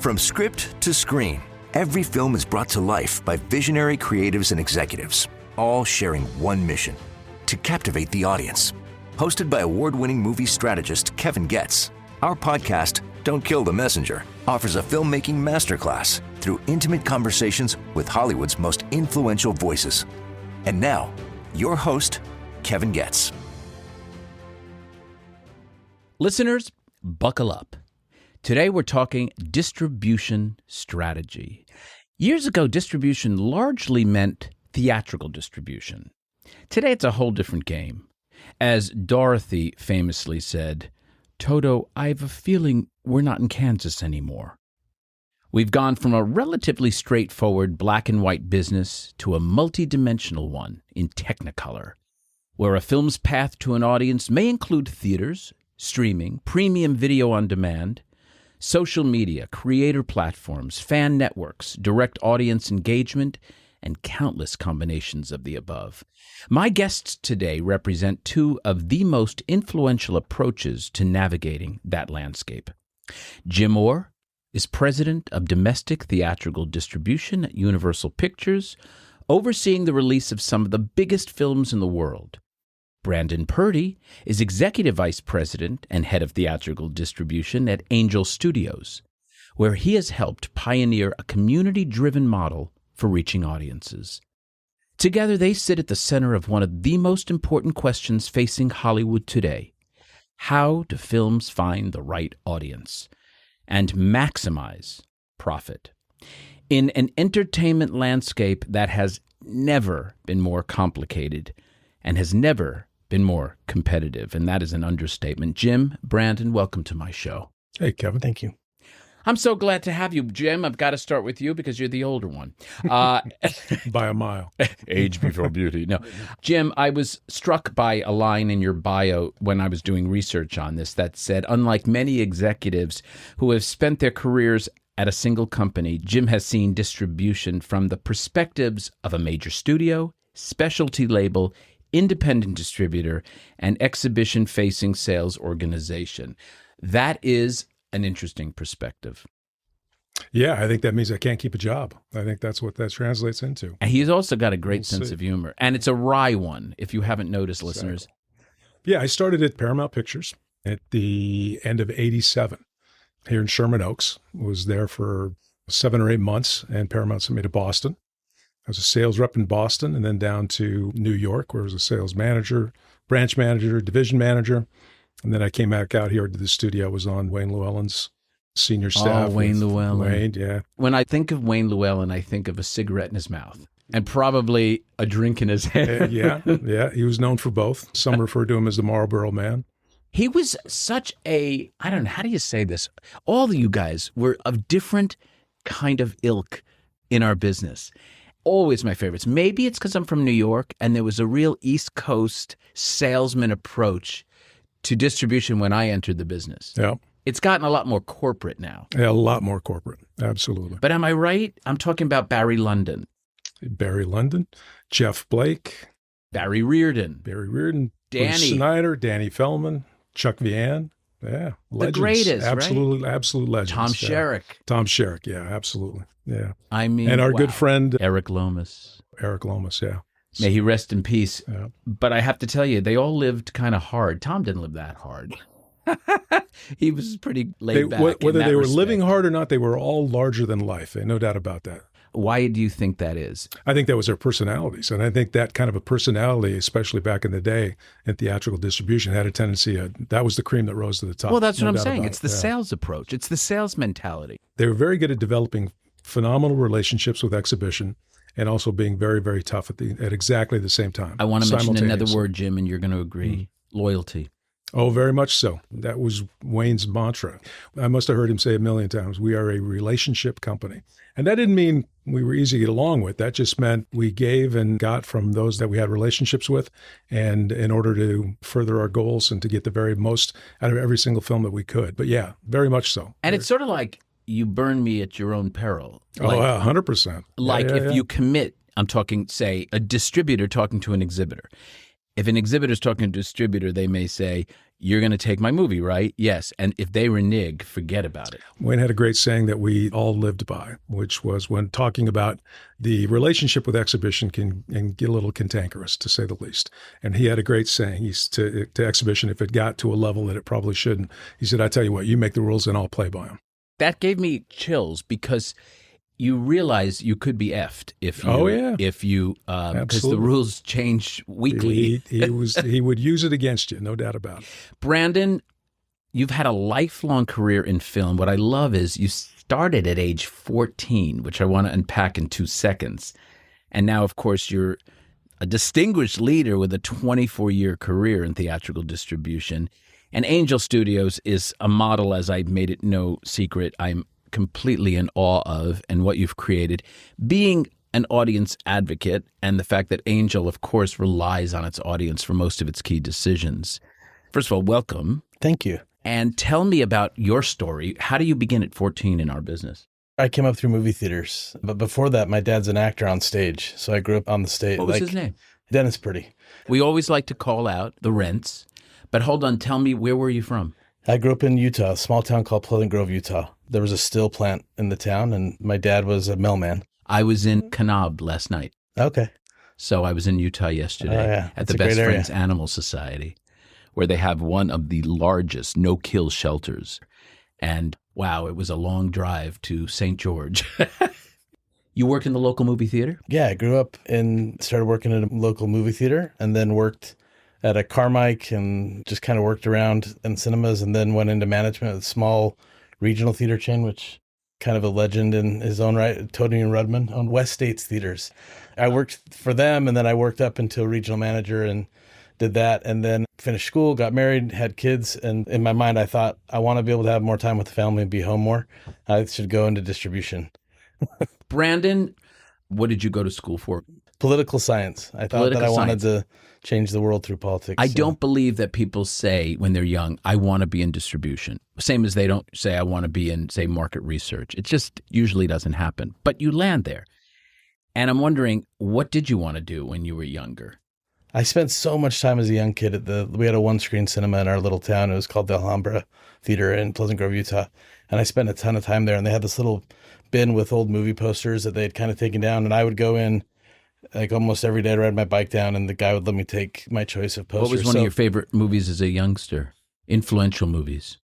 From script to screen, every film is brought to life by visionary creatives and executives, all sharing one mission: to captivate the audience. Hosted by award-winning movie strategist Kevin Goetz, our podcast, Don't Kill the Messenger, offers a filmmaking masterclass through intimate conversations with Hollywood's most influential voices. And now, your host, Kevin Goetz. Listeners, buckle up. Today we're talking distribution strategy. Years ago, distribution largely meant theatrical distribution. Today it's a whole different game. As Dorothy famously said, "Toto, I have a feeling we're not in Kansas anymore." We've gone from a relatively straightforward black and white business to a multidimensional one in Technicolor, where a film's path to an audience may include theaters, streaming, premium video on demand, social media, creator platforms, fan networks, direct audience engagement, and countless combinations of the above. My guests today represent two of the most influential approaches to navigating that landscape. Jim Orr is president of domestic theatrical distribution at Universal Pictures, overseeing the release of some of the biggest films in the world. Brandon Purdie is executive vice president and head of theatrical distribution at Angel Studios, where he has helped pioneer a community-driven model for reaching audiences. Together, they sit at the center of one of the most important questions facing Hollywood today: how do films find the right audience and maximize profit? In an entertainment landscape that has never been more complicated and has never been more competitive, and that is an understatement. Jim, Brandon, welcome to my show. Hey, Kevin. Thank you. I'm so glad to have you, Jim. I've got to start with you because you're the older one. By a mile. Age before beauty. No. Jim, I was struck by a line in your bio when I was doing research on this that said, unlike many executives who have spent their careers at a single company, Jim has seen distribution from the perspectives of a major studio, specialty label, independent distributor, and exhibition-facing sales organization. That is an interesting perspective. Yeah, I think that means I can't keep a job. I think that's what that translates into. And he's also got a great sense of humor. And it's a wry one, if you haven't noticed, listeners. Yeah, I started at Paramount Pictures at the end of '87 here in Sherman Oaks. Was there for 7 or 8 months, and Paramount sent me to Boston. I was a sales rep in Boston, and then down to New York, where I was a sales manager, branch manager, division manager. And then I came back out here to the studio. I was on Wayne Llewellyn's senior staff. Oh, Wayne Llewellyn. Wayne, yeah. When I think of Wayne Llewellyn, I think of a cigarette in his mouth and probably a drink in his hand. Yeah. He was known for both. Some refer to him as the Marlboro Man. He was such a, I don't know, how do you say this? All of you guys were of different kind of ilk in our business. Always my favorites. Maybe it's because I'm from New York and there was a real East Coast salesman approach to distribution when I entered the business. Yeah. It's gotten a lot more corporate now. Yeah, a lot more corporate. Absolutely. But am I right? I'm talking about Barry London. Barry London, Jeff Blake. Barry Reardon. Danny. Bruce Snyder, Danny Feldman, Chuck Vian. Yeah. Legends. The greatest, absolutely, right? Absolute legends. Tom Sherrick. Tom Sherrick, yeah, absolutely. Yeah. I mean, and our good friend Eric Lomas. Yeah. May he rest in peace. Yeah. But I have to tell you, they all lived kind of hard. Tom didn't live that hard. He was pretty laid back. Whether they were living hard or not, they were all larger than life. No doubt about that. Why do you think that is? I think that was their personalities. And I think that kind of a personality, especially back in the day in theatrical distribution, had a tendency, that was the cream that rose to the top. Well, that's what I'm saying. It's the sales approach. It's the sales mentality. They were very good at developing phenomenal relationships with exhibition and also being very, very tough at exactly the same time. I want to mention another word, Jim, and you're going to agree. Loyalty. Oh, very much so. That was Wayne's mantra. I must have heard him say a million times, we are a relationship company. And that didn't mean we were easy to get along with. That just meant we gave and got from those that we had relationships with, and in order to further our goals and to get the very most out of every single film that we could. But yeah, very much so. And it's sort of like you burn me at your own peril. Like, 100%. Like if you commit, I'm talking, say, a distributor talking to an exhibitor. If an exhibitor's talking to a distributor, they may say, you're going to take my movie, right? Yes. And if they renege, forget about it. Wayne had a great saying that we all lived by, which was when talking about the relationship with exhibition can get a little cantankerous, to say the least. And he had a great saying to exhibition, if it got to a level that it probably shouldn't, he said, I tell you what, you make the rules and I'll play by them. That gave me chills because you realize you could be effed because the rules change weekly. He would use it against you, no doubt about it. Brandon, you've had a lifelong career in film. What I love is you started at age 14, which I want to unpack in 2 seconds. And now, of course, you're a distinguished leader with a 24-year career in theatrical distribution. And Angel Studios is a model, as I've made it no secret, I'm completely in awe of, and what you've created. Being an audience advocate and the fact that Angel, of course, relies on its audience for most of its key decisions. First of all, welcome. Thank you. And tell me about your story. How do you begin at 14 in our business? I came up through movie theaters, but before that, my dad's an actor on stage, so I grew up on the stage. What was his name? Dennis Purdie. We always like to call out the rents, but hold on, tell me, where were you from? I grew up in Utah, a small town called Pleasant Grove, Utah. There was a steel plant in the town, and my dad was a millman. I was in Kanab last night. Okay. So I was in Utah yesterday at the Best Friends Animal Society, where they have one of the largest no-kill shelters. And wow, it was a long drive to St. George. You worked in the local movie theater? Yeah, I grew up and started working at a local movie theater and then worked at a Carmike and just kind of worked around in cinemas and then went into management at a small regional theater chain, which kind of a legend in his own right, Tony and Rudman on West States Theaters. I worked for them and then I worked up until regional manager and did that and then finished school, got married, had kids. And in my mind, I thought I want to be able to have more time with the family and be home more. I should go into distribution. Brandon, what did you go to school for? Political science. I thought that I wanted to change the world through politics. I don't believe that people say when they're young, I want to be in distribution. Same as they don't say, I want to be in, say, market research. It just usually doesn't happen. But you land there. And I'm wondering, what did you want to do when you were younger? I spent so much time as a young kid we had a one-screen cinema in our little town. It was called the Alhambra Theater in Pleasant Grove, Utah. And I spent a ton of time there. And they had this little bin with old movie posters that they had kind of taken down. And I would go in like almost every day to ride my bike down, and the guy would let me take my choice of posters. What was one of your favorite movies as a youngster? Influential movies?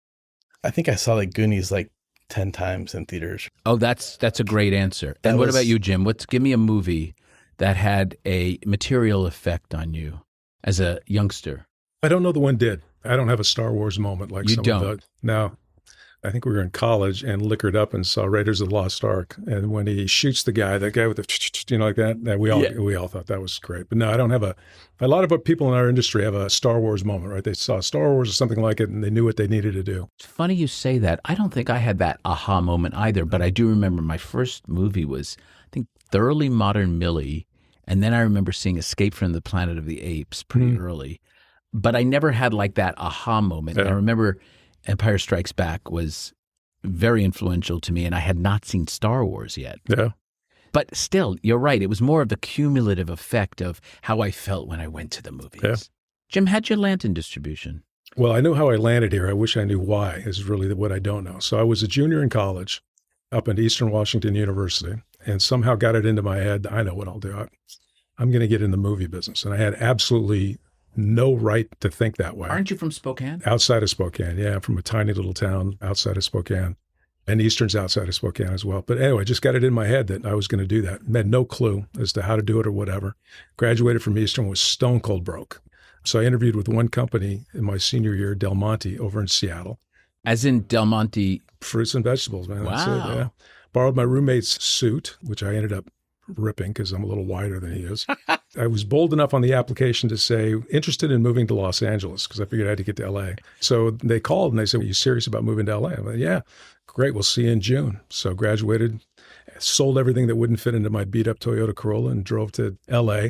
I think I saw like Goonies like 10 times in theaters. Oh, that's a great answer. And what about you, Jim? Give me a movie that had a material effect on you as a youngster. I don't know the one did. I don't have a Star Wars moment like you some don't. of the. No. I think we were in college and liquored up and saw Raiders of the Lost Ark. And when he shoots the guy with the, like that, we all thought that was great. But no, I don't have a lot of people in our industry have a Star Wars moment, right? They saw Star Wars or something like it and they knew what they needed to do. It's funny you say that. I don't think I had that aha moment either, but I do remember my first movie was, I think, Thoroughly Modern Millie. And then I remember seeing Escape from the Planet of the Apes pretty early. But I never had like that aha moment. Yeah. I remember Empire Strikes Back was very influential to me, and I had not seen Star Wars yet. Yeah. But still, you're right. It was more of the cumulative effect of how I felt when I went to the movies. Yeah. Jim, how'd you land in distribution? Well, I know how I landed here. I wish I knew why, is really what I don't know. So I was a junior in college up at Eastern Washington University, and somehow got it into my head, I know what I'll do. I'm going to get in the movie business. And I had absolutely no right to think that way. Aren't you from Spokane? Outside of Spokane, yeah. I'm from a tiny little town outside of Spokane. And Eastern's outside of Spokane as well. But anyway, just got it in my head that I was going to do that. Had no clue as to how to do it or whatever. Graduated from Eastern, was stone cold broke. So I interviewed with one company in my senior year, Del Monte, over in Seattle. As in Del Monte? Fruits and vegetables, man. Wow. That's it, yeah. Borrowed my roommate's suit, which I ended up ripping because I'm a little wider than he is. I was bold enough on the application to say, interested in moving to Los Angeles, because I figured I had to get to LA. So they called and they said, are you serious about moving to LA? I'm like, yeah, great. We'll see you in June. So graduated, sold everything that wouldn't fit into my beat up Toyota Corolla and drove to LA.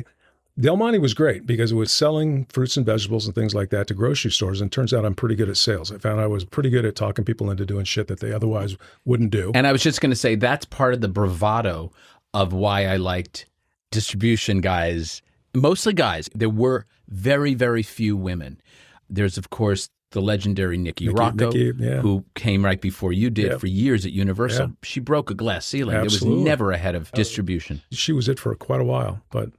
Del Monte was great because it was selling fruits and vegetables and things like that to grocery stores. And it turns out I'm pretty good at sales. I found I was pretty good at talking people into doing shit that they otherwise wouldn't do. And I was just going to say, that's part of the bravado of why I liked distribution guys Mostly guys. There were very, very few women. There's, of course, the legendary Nikki Rocco, yeah. who came right before you did Yep. for years at Universal. Yeah. She broke a glass ceiling. Absolutely. It was never ahead of distribution. She was it for quite a while, but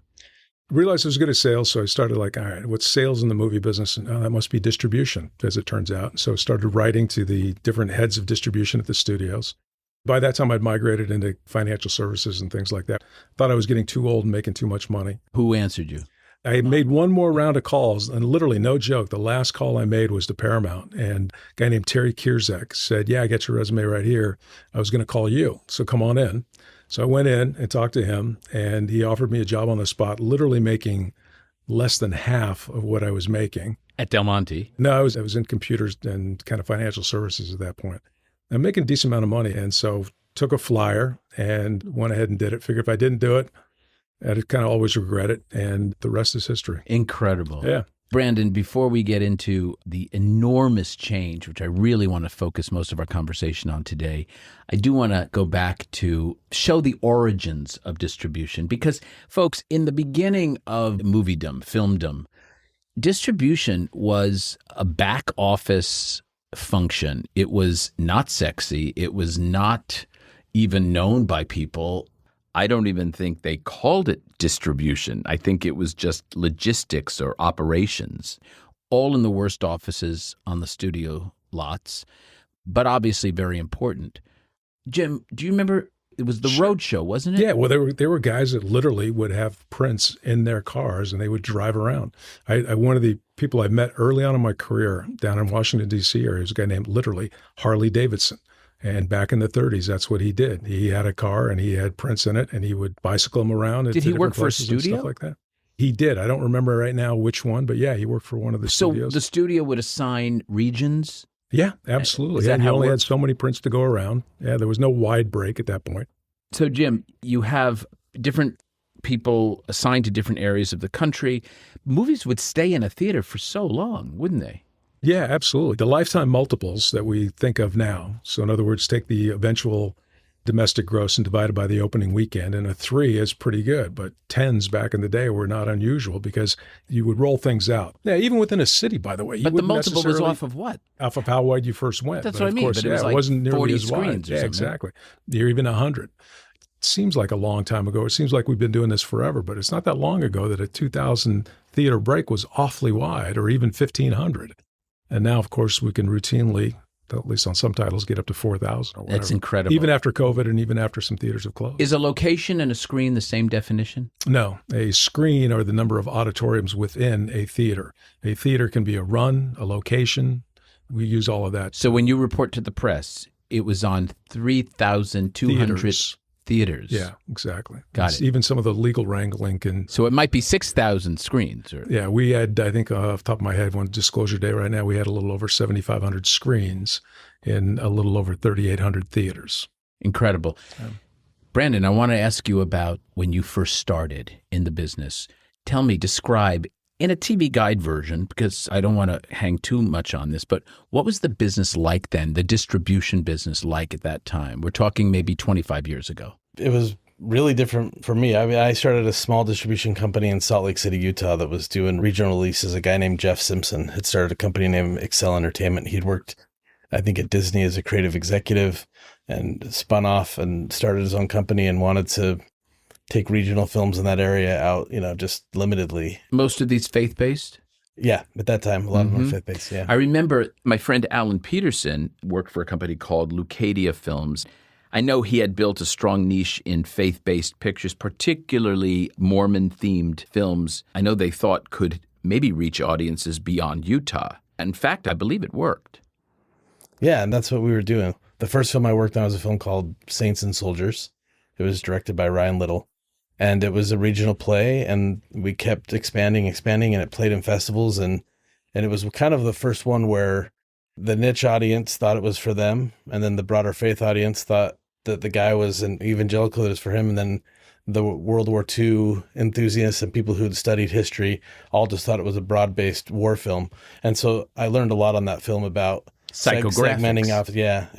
realized I was good at sales. So I started like, all right, what's sales in the movie business? And that must be distribution, as it turns out. So I started writing to the different heads of distribution at the studios. By that time, I'd migrated into financial services and things like that. Thought I was getting too old and making too much money. Who answered you? I made one more round of calls, and literally, no joke, the last call I made was to Paramount. And a guy named Terry Kierzek said, yeah, I got your resume right here. I was going to call you, so come on in. So I went in and talked to him, and he offered me a job on the spot, literally making less than half of what I was making. At Del Monte? No, I was in computers and kind of financial services at that point. I'm making a decent amount of money, and so took a flyer and went ahead and did it. Figured if I didn't do it, I'd kind of always regret it, and the rest is history. Incredible. Yeah. Brandon, before we get into the enormous change, which I really want to focus most of our conversation on today, I do want to go back to show the origins of distribution. Because, folks, in the beginning of moviedom, filmdom, distribution was a back office function. It was not sexy. It was not even known by people. I don't even think they called it distribution. I think it was just logistics or operations, all in the worst offices on the studio lots, but obviously very important. Jim, do you remember? It was the Roadshow, wasn't it? Yeah, well, there were guys that literally would have prints in their cars and they would drive around. One of the people I met early on in my career down in Washington, D.C. area was a guy named literally Harley Davidson. And back in the 30s, that's what he did. He had a car and he had prints in it, and he would bicycle them around. Did he work for a studio? Stuff like that. He did. I don't remember right now which one, but yeah, he worked for one of the studios. So the studio would assign regions? Yeah, absolutely. Is that he how it only had works? so many prints to go around. Yeah, there was no wide break at that point. So, Jim, you have different people assigned to different areas of the country. Movies would stay in a theater for so long, wouldn't they? Yeah, absolutely. The lifetime multiples that we think of now. So in other words, take the eventual domestic gross and divide it by the opening weekend. And a 3 is pretty good, but 10s back in the day were not unusual because you would roll things out. Yeah, even within a city, by the way. But the multiple was off of what? Off of how wide you first went. That's but what I mean. Course, but it was like wasn't nearly 40 as wide. screens or Yeah, something. exactly. You're even 100. It seems like a long time ago. It seems like we've been doing this forever, but it's not that long ago that a 2,000 theater break was awfully wide, or even 1,500. And now, of course, we can routinely, at least on some titles, get up to 4,000 or whatever. That's incredible. Even after COVID and even after some theaters have closed. Is a location and a screen the same definition? No. A screen are the number of auditoriums within a theater. A theater can be a run, a location. We use all of that. So when you report to the press, it was on 3,200 theaters. Yeah, exactly. Got it. Even some of the legal wrangling can. So it might be 6,000 screens. Yeah, we had, I think, off the top of my head, one disclosure day right now, we had a little over 7,500 screens in a little over 3,800 theaters. Incredible. Brandon, I want to ask you about when you first started in the business. Tell me, describe in a TV guide version, because I don't want to hang too much on this, but what was the business like then, the distribution business like at that time? We're talking maybe 25 years ago. It was really different for me. I mean, I started a small distribution company in Salt Lake City, Utah that was doing regional releases. A guy named Jeff Simpson had started a company named Excel Entertainment. He'd worked, I think, at Disney as a creative executive and spun off and started his own company and wanted to take regional films in that area out, just limitedly. Most of these faith-based? Yeah, at that time, a lot of them were faith-based, yeah. I remember my friend Alan Peterson worked for a company called Leucadia Films. I know he had built a strong niche in faith-based pictures, particularly Mormon-themed films. I know they thought could maybe reach audiences beyond Utah. In fact, I believe it worked. Yeah, and that's what we were doing. The first film I worked on was a film called Saints and Soldiers. It was directed by Ryan Little. And it was a regional play, and we kept expanding, and it played in festivals. And it was kind of the first one where the niche audience thought it was for them, and then the broader faith audience thought that the guy was an evangelical, that it was for him, and then the World War II enthusiasts and people who had studied history all just thought it was a broad-based war film. And so I learned a lot on that film about Psychographics. segmenting off,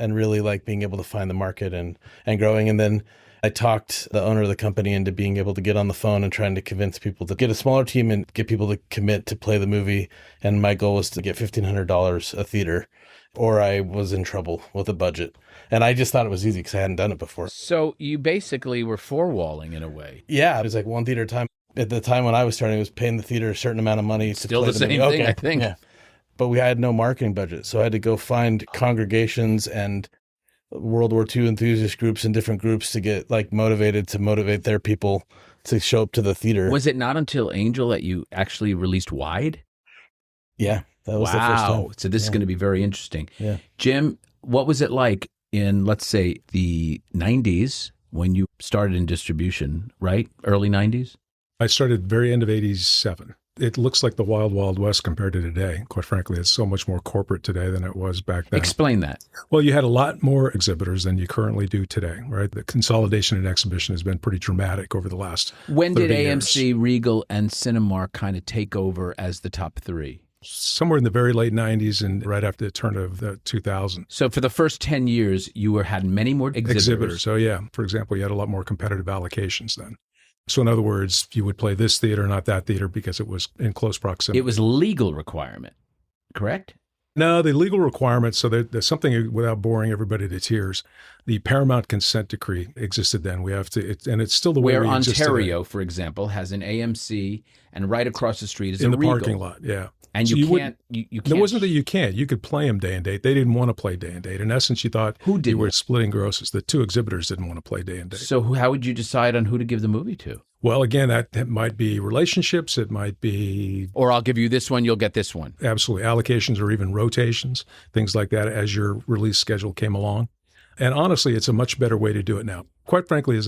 and really like being able to find the market and growing. And then I talked the owner of the company into being able to get on the phone and trying to convince people to get a smaller team and get people to commit to play the movie. And my goal was to get $1,500 a theater, or I was in trouble with a budget. And I just thought it was easy because I hadn't done it before. So you basically were four-walling in a way. Yeah, it was like one theater at a time. At the time when I was starting, it was paying the theater a certain amount of money to Still play the movie. same thing, I think. Yeah. But we had no marketing budget. So I had to go find congregations and World War II enthusiast groups and different groups to get motivated to motivate their people to show up to the theater. Was it not until Angel that you actually released wide? Yeah, that was the first time. Wow. So this is going to be very interesting. Yeah. Jim, what was it like in, let's say, the 90s when you started in distribution, right? Early 90s? I started very end of 87. It looks like the wild, wild west compared to today. Quite frankly, it's so much more corporate today than it was back then. Explain that. Well, you had a lot more exhibitors than you currently do today, right? The consolidation in exhibition has been pretty dramatic over the last When did 30 AMC, years. Regal, and Cinemark kind of take over as the top three? Somewhere in the very late 90s and right after the turn of the 2000s. So for the first 10 years, you had many more exhibitors. So yeah, for example, you had a lot more competitive allocations then. So in other words, you would play this theater, not that theater, because it was in close proximity. It was legal requirement, correct? No, the legal requirements, so there's something, without boring everybody to tears, the Paramount consent decree existed then. We have to, and it's still the way Where we exist today. Ontario, for example, has an AMC, and right across the street is in a the Regal. parking lot, yeah. And So you wouldn't- can't. You It can't. wasn't that you can't. You could play them day and date. They didn't want to play day and date. In essence, you thought Who you didn't? were splitting grosses. The two exhibitors didn't want to play day and date. So how would you decide on who to give the movie to? Well, again, that might be relationships. It might be Or I'll give you this one, you'll get this one. absolutely allocations or even rotations, things like that as your release schedule came along. And honestly, it's a much better way to do it now. Quite frankly,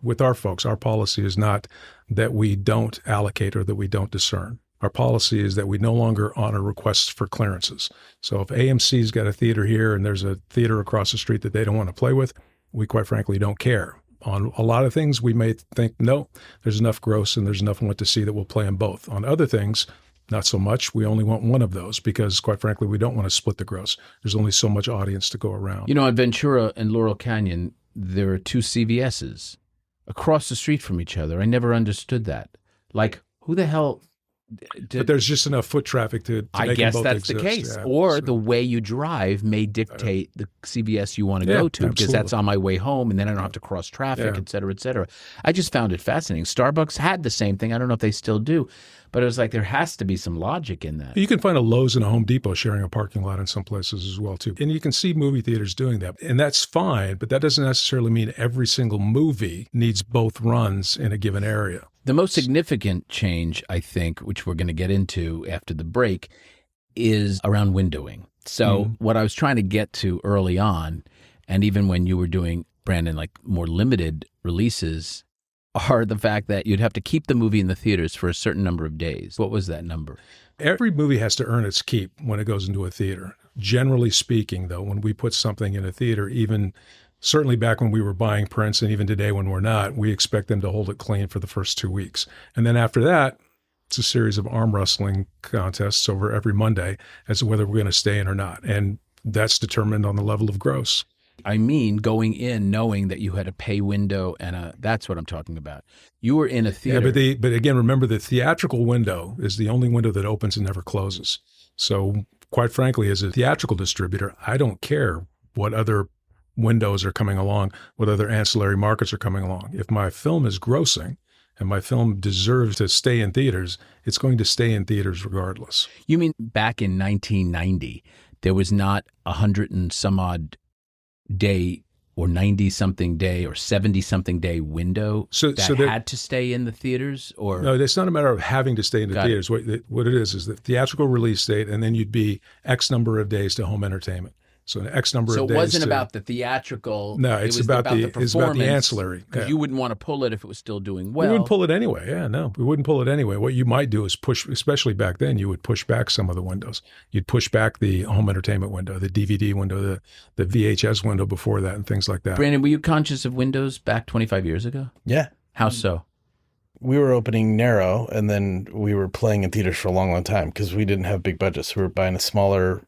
with our folks, our policy is not that we don't allocate or that we don't discern. Our policy is that we no longer honor requests for clearances. So if AMC's got a theater here and there's a theater across the street that they don't want to play with, we quite frankly don't care. On a lot of things, we may think, no, there's enough gross and there's enough want to see that we'll play them both. On other things, not so much. We only want one of those because, quite frankly, we don't want to split the gross. There's only so much audience to go around. You know, at Ventura and Laurel Canyon, there are two CVS's across the street from each other. I never understood that. Like, who the hell But there's just enough foot traffic to I make guess them both that's exist. the case. Yeah. Or So- the way you drive may dictate the CVS you want to Yeah, go to, because that's absolutely. on my way home, and then I don't have to cross traffic, Yeah. et cetera, et cetera. I just found it fascinating. Starbucks had the same thing. I don't know if they still do, but it was like there has to be some logic in that. You can find a Lowe's and a Home Depot sharing a parking lot in some places as well, too. And you can see movie theaters doing that. And that's fine, but that doesn't necessarily mean every single movie needs both runs in a given area. The most significant change, I think, which we're going to get into after the break, is around windowing. So what I was trying to get to early on, and even when you were doing, Brandon, like more limited releases, are the fact that you'd have to keep the movie in the theaters for a certain number of days. What was that number? Every movie has to earn its keep when it goes into a theater. Generally speaking, though, when we put something in a theater, even certainly back when we were buying prints and even today when we're not, we expect them to hold it clean for the first 2 weeks. And then after that, it's a series of arm wrestling contests over every Monday as to whether we're going to stay in or not. And that's determined on the level of gross. I mean, going in knowing that you had a pay window and that's what I'm talking about. You were in a theater. Yeah, but again, remember the theatrical window is the only window that opens and never closes. So quite frankly, as a theatrical distributor, I don't care what other windows are coming along, what other ancillary markets are coming along. If my film is grossing and my film deserves to stay in theaters, it's going to stay in theaters regardless. You mean back in 1990, there was not 100 and some odd day or 90-something day or 70-something day window that had to stay in the theaters? Or no, it's not a matter of having to stay in the Got theaters. What it is the theatrical release date, and then you'd be X number of days to home entertainment. So an X number So of it days. wasn't about the theatrical. No, it it's was about the performance, ancillary. Because Yeah. you wouldn't want to pull it if it was still doing well. We wouldn't pull it anyway. Yeah, no, we wouldn't pull it anyway. What you might do is push, especially back then, you would push back some of the windows. You'd push back the home entertainment window, the DVD window, the VHS window before that, and things like that. Brandon, were you conscious of windows back 25 years ago? Yeah. How so? We were opening narrow, and then we were playing in theaters for a long, long time because we didn't have big budgets. We were buying a smaller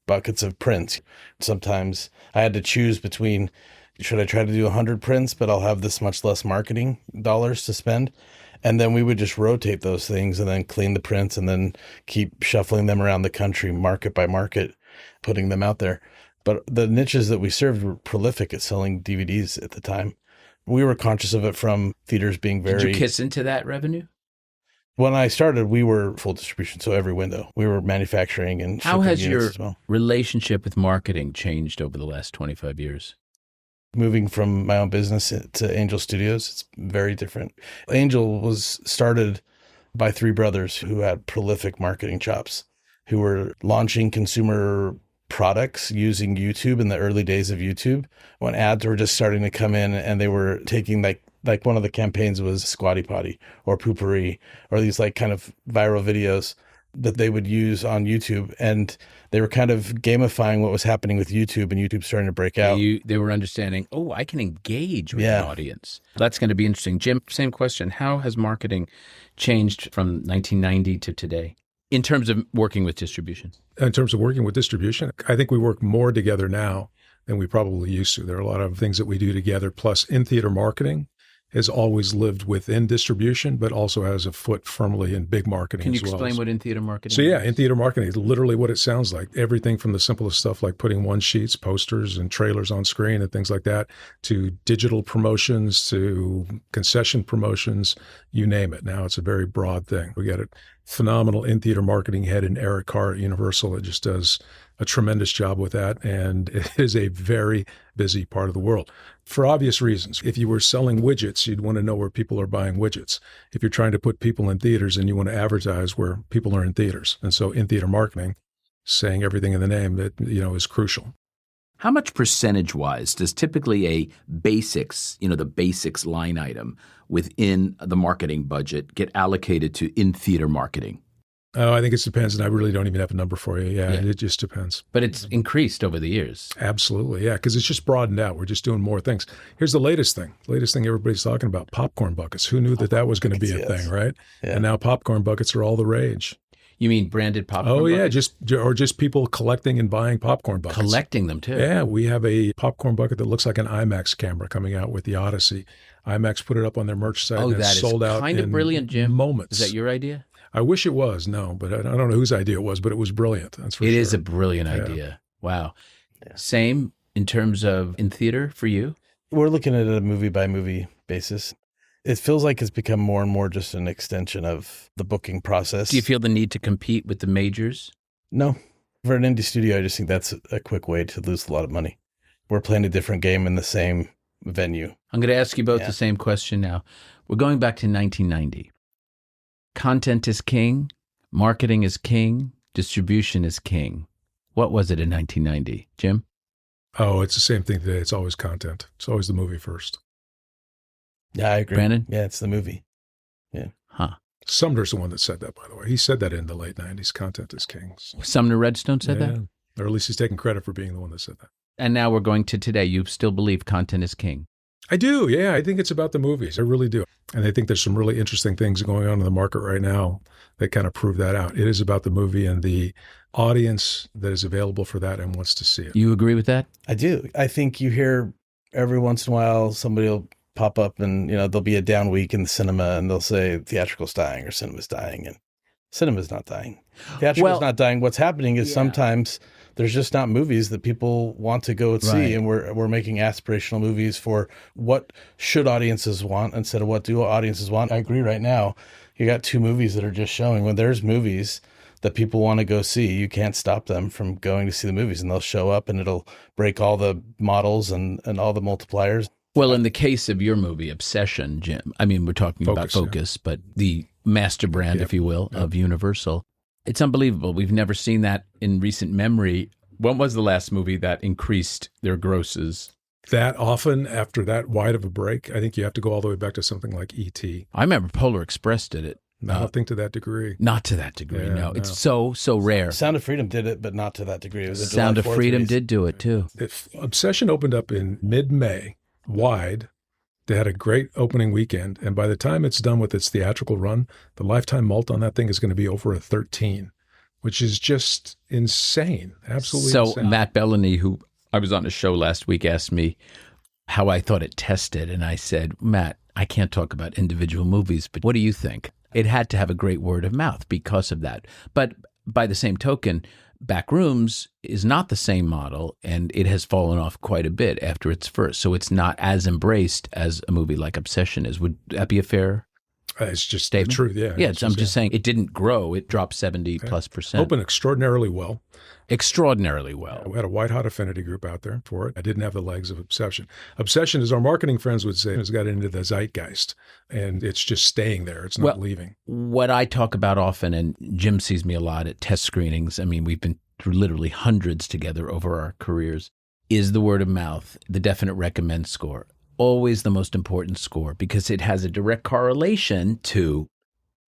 buckets of prints. Sometimes I had to choose between Should I try to do 100 prints, but I'll have this much less marketing dollars to spend? And then we would just rotate those things and then clean the prints and then keep shuffling them around the country, market by market, putting them out there. But the niches that we served were prolific at selling DVDs at the time. We were conscious of it from theaters being very... Did you kiss into that revenue? When I started, we were full distribution, so every window. We were manufacturing and shipping How has units your as well. relationship with marketing changed over the last 25 years? Moving from my own business to Angel Studios, it's very different. Angel was started by three brothers who had prolific marketing chops, who were launching consumer products using YouTube in the early days of YouTube, when ads were just starting to come in, and they were taking like one of the campaigns was Squatty Potty or Poopery or these like kind of viral videos that they would use on YouTube, and they were kind of gamifying what was happening with YouTube, and YouTube starting to break out. They were understanding, I can engage with an audience. That's going to be interesting. Jim, same question. How has marketing changed from 1990 to today in terms of working with distribution? In terms of working with distribution, I think we work more together now than we probably used to. There are a lot of things that we do together. Plus, in-theater marketing has always lived within distribution, but also has a foot firmly in big marketing as well. Can you explain what in-theater marketing is? So yeah, is? in-theater marketing is literally what it sounds like. Everything from the simplest stuff like putting one-sheets, posters, and trailers on screen and things like that, to digital promotions, to concession promotions, you name it. Now it's a very broad thing. We got a phenomenal in-theater marketing head in Eric Carr at Universal. It just does a tremendous job with that, and it is a very busy part of the world. For obvious reasons. If you were selling widgets, you'd want to know where people are buying widgets. If you're trying to put people in theaters, and you want to advertise where people are in theaters. And so in-theater marketing, saying everything in the name, that is crucial. How much percentage-wise does typically a basics, the basics line item within the marketing budget get allocated to in-theater marketing? Oh, I think it depends, and I really don't even have a number for you. Yeah, it just depends. But it's increased over the years. Absolutely, yeah, because it's just broadened out. We're just doing more things. Here's the latest thing everybody's talking about, popcorn buckets. Who knew that was going to be a thing, right? Yeah. And now popcorn buckets are all the rage. You mean branded popcorn buckets? Yeah, just people collecting and buying popcorn buckets. Collecting them, too. Yeah, we have a popcorn bucket that looks like an IMAX camera coming out with the Odyssey. IMAX put it up on their merch site, and it's sold out kind of brilliant, Jim. Moments. Is that your idea? I wish it was, no, but I don't know whose idea it was, but it was brilliant. That's for sure. It is a brilliant idea. Wow. Yeah. Same in terms of in theater for you? We're looking at it a movie by movie basis. It feels like it's become more and more just an extension of the booking process. Do you feel the need to compete with the majors? No. For an indie studio, I just think that's a quick way to lose a lot of money. We're playing a different game in the same venue. I'm going to ask you both the same question now. We're going back to 1990. Content is king, marketing is king, distribution is king. What was it in 1990, Jim? Oh, it's the same thing today. It's always content. It's always the movie first. Yeah, I agree. Brandon? Yeah, it's the movie. Yeah. Huh. Sumner's the one that said that, by the way. He said that in the late 90s. Content is king. Sumner Redstone said that? Or at least he's taking credit for being the one that said that. And now we're going to today. You still believe content is king? I do, yeah. I think it's about the movies. I really do. And I think there's some really interesting things going on in the market right now that kind of prove that out. It is about the movie and the audience that is available for that and wants to see it. You agree with that? I do. I think you hear every once in a while somebody will pop up and, there'll be a down week in the cinema and they'll say theatrical's dying or cinema's dying. And cinema's not dying. Theatrical's not dying. What's happening is sometimes there's just not movies that people want to go and see. And we're making aspirational movies for what should audiences want instead of what do audiences want. I agree right now. You got two movies that are just showing. When there's movies that people want to go see, you can't stop them from going to see the movies, and they'll show up and it'll break all the models and all the multipliers. Well, in the case of your movie, Obsession, Jim, I mean, we're talking about Focus, but the master brand, if you will, of Universal. It's unbelievable. We've never seen that in recent memory. When was the last movie that increased their grosses? That often after that wide of a break? I think you have to go all the way back to something like E.T. I remember Polar Express did it. I don't think to that degree. Not to that degree, no. It's so rare. Sound of Freedom did it, but not to that degree. It was Sound of Freedom did do it, too. Obsession opened up in mid-May, wide. They had a great opening weekend, and by the time it's done with its theatrical run, the lifetime mult on that thing is going to be over a 13, which is just insane, absolutely insane. So Matt Bellany, who I was on a show last week, asked me, how I thought it tested. And I said, Matt, I can't talk about individual movies, but what do you think? It had to have a great word of mouth because of that. But by the same token, Backrooms is not the same model, and it has fallen off quite a bit after its first. So it's not as embraced as a movie like Obsession is. Would that be a fair It's just statement? the truth, yeah. Yeah, I'm just saying it didn't grow. It dropped 70+%. Opened extraordinarily well. Extraordinarily well. We had a white-hot affinity group out there for it. I didn't have the legs of Obsession. Obsession, as our marketing friends would say, has got into the zeitgeist, and it's just staying there. It's not leaving. What I talk about often, and Jim sees me a lot at test screenings, I mean, we've been through literally hundreds together over our careers, is the word of mouth, the definite recommend score. Always the most important score because it has a direct correlation to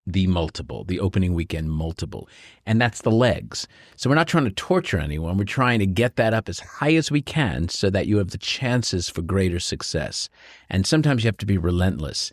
the multiple, the opening weekend multiple. And that's the legs. So we're not trying to torture anyone. We're trying to get that up as high as we can so that you have the chances for greater success. And sometimes you have to be relentless.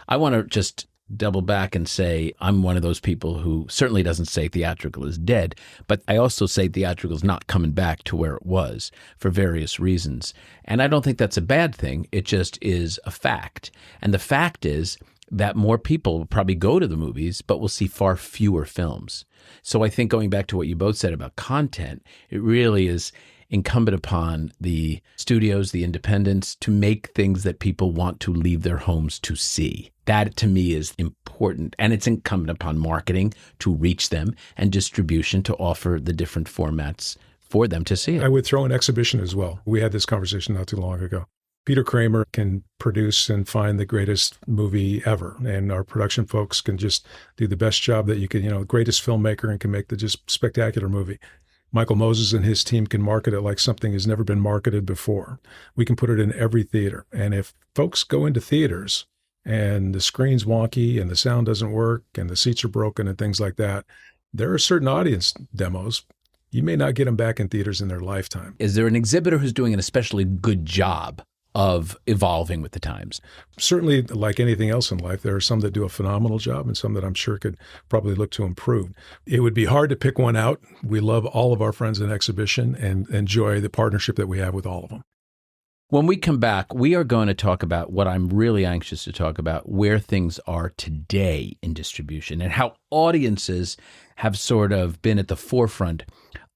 I want to just double back and say I'm one of those people who certainly doesn't say theatrical is dead, but I also say theatrical is not coming back to where it was for various reasons. And I don't think that's a bad thing. It just is a fact. And the fact is that more people will probably go to the movies, but will see far fewer films. So I think going back to what you both said about content, it really is incumbent upon the studios, the independents, to make things that people want to leave their homes to see. That, to me, is important. And it's incumbent upon marketing to reach them and distribution to offer the different formats for them to see it. I would throw in exhibition as well. We had this conversation not too long ago. Peter Kramer can produce and find the greatest movie ever. And our production folks can just do the best job that you can, greatest filmmaker and can make the just spectacular movie. Michael Moses and his team can market it like something has never been marketed before. We can put it in every theater. And if folks go into theaters and the screen's wonky and the sound doesn't work and the seats are broken and things like that, there are certain audience demos. You may not get them back in theaters in their lifetime. Is there an exhibitor who's doing an especially good job of evolving with the times? Certainly, like anything else in life, there are some that do a phenomenal job and some that I'm sure could probably look to improve. It would be hard to pick one out. We love all of our friends in exhibition and enjoy the partnership that we have with all of them. When we come back, we are going to talk about what I'm really anxious to talk about, where things are today in distribution and how audiences have sort of been at the forefront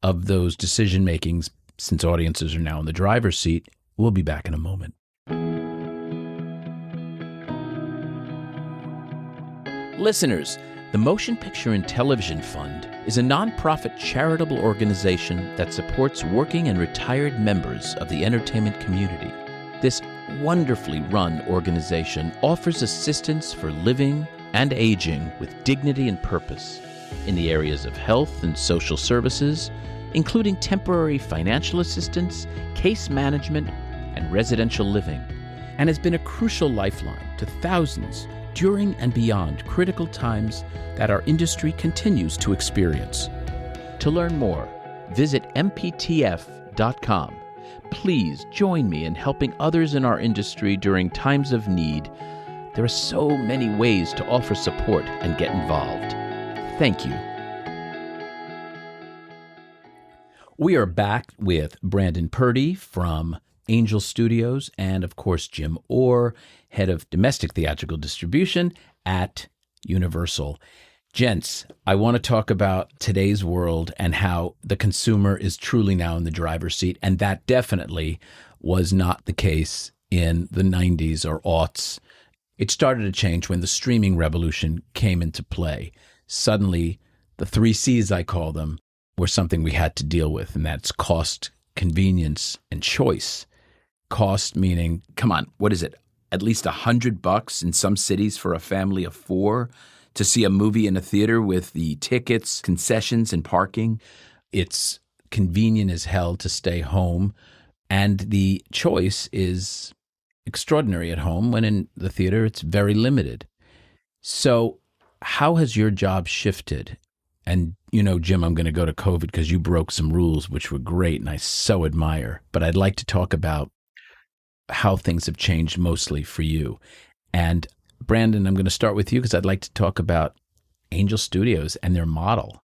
of those decision makings since audiences are now in the driver's seat. We'll be back in a moment. Listeners, the Motion Picture and Television Fund is a nonprofit charitable organization that supports working and retired members of the entertainment community. This wonderfully run organization offers assistance for living and aging with dignity and purpose in the areas of health and social services, including temporary financial assistance, case management, and residential living, and has been a crucial lifeline to thousands during and beyond critical times that our industry continues to experience. To learn more, visit mptf.com. Please join me in helping others in our industry during times of need. There are so many ways to offer support and get involved. Thank you. We are back with Brandon Purdie from Angel Studios and, of course, Jim Orr, head of domestic theatrical distribution at Universal. Gents, I want to talk about today's world and how the consumer is truly now in the driver's seat, and that definitely was not the case in the 90s or aughts. It started to change when the streaming revolution came into play. Suddenly, the 3 C's, I call them, were something we had to deal with, and that's cost, convenience, and choice. Cost meaning, come on, what is it? At least $100 in some cities for a family of 4 to see a movie in a theater with the tickets, concessions, and parking. It's convenient as hell to stay home. And the choice is extraordinary at home when in the theater it's very limited. So how has your job shifted? And, Jim, I'm going to go to COVID because you broke some rules, which were great, and I so admire. But I'd like to talk about how things have changed mostly for you. And Brandon, I'm going to start with you because I'd like to talk about Angel Studios and their model.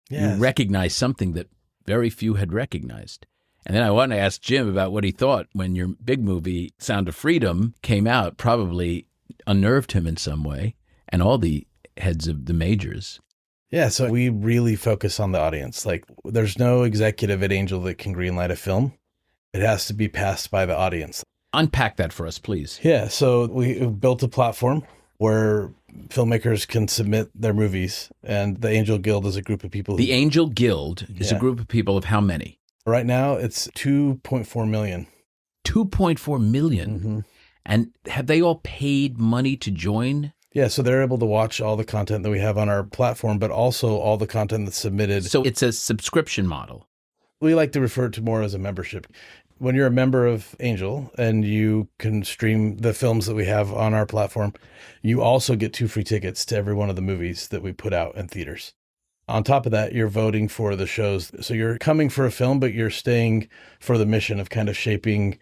Yes. You recognize something that very few had recognized. And then I want to ask Jim about what he thought when your big movie, Sound of Freedom, came out, probably unnerved him in some way, and all the heads of the majors. Yeah, so we really focus on the audience. Like, there's no executive at Angel that can greenlight a film. It has to be passed by the audience. Unpack that for us, please. Yeah, so we built a platform where filmmakers can submit their movies, and the Angel Guild is a group of people. The Angel Guild is a group of people of how many? Right now, it's 2.4 million. 2.4 million? Mm-hmm. And have they all paid money to join? Yeah, so they're able to watch all the content that we have on our platform, but also all the content that's submitted. So it's a subscription model. We like to refer to it more as a membership. When you're a member of Angel and you can stream the films that we have on our platform, you also get 2 free tickets to every one of the movies that we put out in theaters. On top of that, you're voting for the shows. So you're coming for a film, but you're staying for the mission of kind of shaping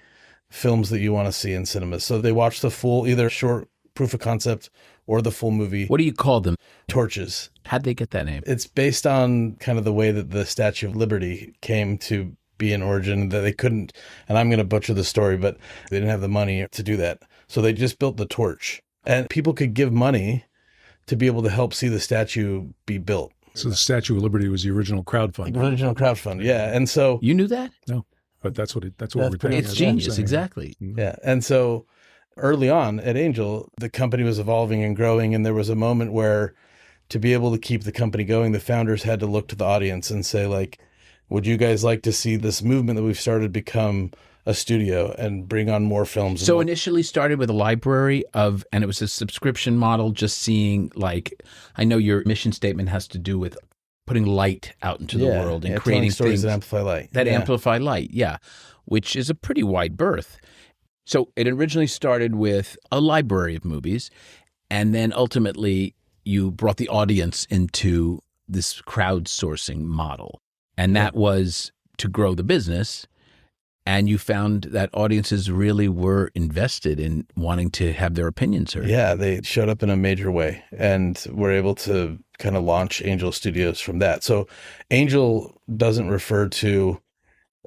films that you want to see in cinemas. So they watch the full, either short proof of concept or the full movie. What do you call them? Torches. How'd they get that name? It's based on kind of the way that the Statue of Liberty came to be in origin, that they couldn't, and I'm going to butcher the story, but they didn't have the money to do that. So they just built the torch, and people could give money to be able to help see the statue be built. So the Statue of Liberty was the original crowdfund. Original crowdfund, yeah. And so you knew that? No, but that's what we're paying. It's genius, exactly. Yeah, and so early on at Angel, the company was evolving and growing, and there was a moment where, to be able to keep the company going, the founders had to look to the audience and say, like, would you guys like to see this movement that we've started become a studio and bring on more films? So initially started with a library of, and it was a subscription model, just seeing, like, I know your mission statement has to do with putting light out into the world and creating stories things that amplify light. Amplify light, which is a pretty wide berth. So it originally started with a library of movies, and then ultimately you brought the audience into this crowdsourcing model. And that was to grow the business. And you found that audiences really were invested in wanting to have their opinions heard. Yeah, they showed up in a major way, and were able to kind of launch Angel Studios from that. So Angel doesn't refer to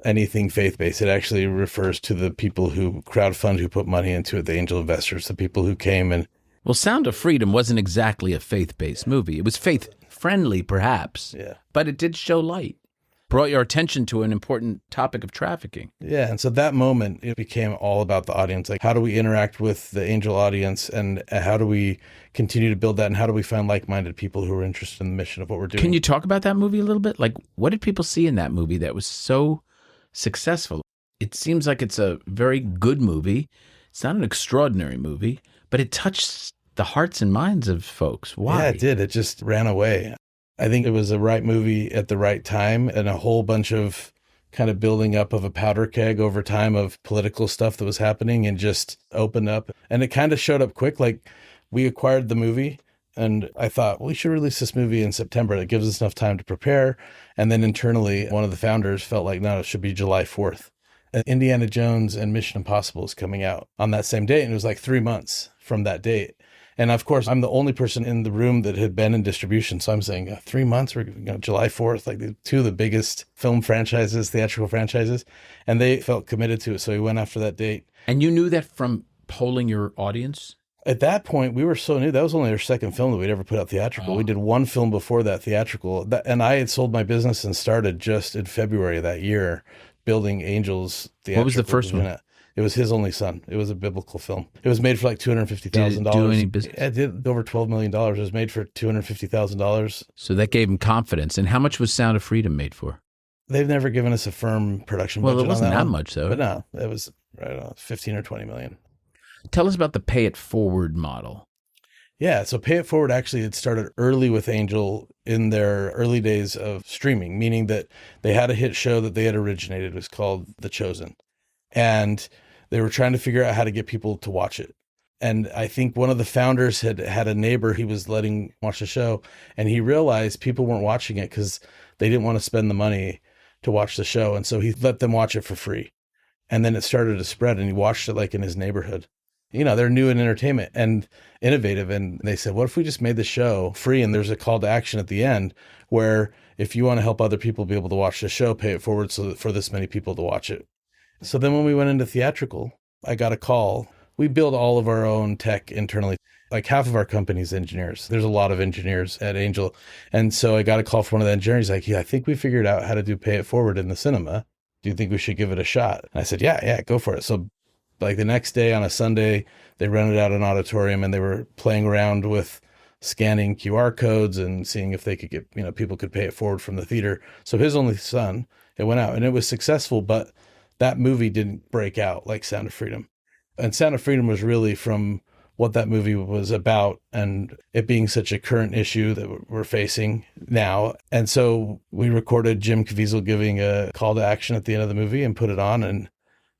anything faith-based. It actually refers to the people who crowdfund, who put money into it, the angel investors, the people who came and... Well, Sound of Freedom wasn't exactly a faith-based movie. It was faith-friendly, perhaps, but it did show light. Brought your attention to an important topic of trafficking. Yeah, and so that moment, it became all about the audience. Like, how do we interact with the Angel audience, and how do we continue to build that, and how do we find like-minded people who are interested in the mission of what we're doing? Can you talk about that movie a little bit? Like, what did people see in that movie that was so successful? It seems like it's a very good movie. It's not an extraordinary movie, but it touched the hearts and minds of folks. Why? Yeah, it did. It just ran away. I think it was the right movie at the right time, and a whole bunch of kind of building up of a powder keg over time of political stuff that was happening, and just opened up. And it kind of showed up quick. Like, we acquired the movie, and I thought, well, we should release this movie in September. That gives us enough time to prepare. And then internally, one of the founders felt like, no, it should be July 4th. And Indiana Jones and Mission Impossible is coming out on that same date. And it was like 3 months from that date. And of course, I'm the only person in the room that had been in distribution. So I'm saying 3 months, or July 4th, like two of the biggest film franchises, theatrical franchises. And they felt committed to it. So we went after that date. And you knew that from polling your audience? At that point, we were so new. That was only our second film that we'd ever put out theatrical. We did one film before that, theatrical. And I had sold my business and started just in February of that year building Angels Theatrical. What was the first one? It was His Only Son. It was a biblical film. It was made for like $250,000. Did it do any business? It did over $12 million. It was made for $250,000. So that gave him confidence. And how much was Sound of Freedom made for? They've never given us a firm production budget. Well, it wasn't on that much, though. But no, it was right 15 or 20 million. Tell us about the pay it forward model. Yeah, so Pay It Forward actually had started early with Angel in their early days of streaming, meaning that they had a hit show that they had originated. It was called The Chosen. And they were trying to figure out how to get people to watch it. And I think one of the founders had a neighbor he was letting watch the show, and he realized people weren't watching it because they didn't want to spend the money to watch the show. And so he let them watch it for free. And then it started to spread, and he watched it like in his neighborhood. They're new in entertainment and innovative. And they said, what if we just made the show free and there's a call to action at the end where if you want to help other people be able to watch the show, pay it forward so that for this many people to watch it. So then when we went into theatrical, I got a call. We build all of our own tech internally. Like half of our company's engineers. There's a lot of engineers at Angel. And so I got a call from one of the engineers. He's like, yeah, I think we figured out how to do pay it forward in the cinema. Do you think we should give it a shot? And I said, yeah, go for it. So like the next day on a Sunday, they rented out an auditorium and they were playing around with scanning QR codes and seeing if they could get, people could pay it forward from the theater. So his only son, it went out and it was successful, but that movie didn't break out like Sound of Freedom. And Sound of Freedom was really from what that movie was about and it being such a current issue that we're facing now. And so we recorded Jim Caviezel giving a call to action at the end of the movie and put it on, and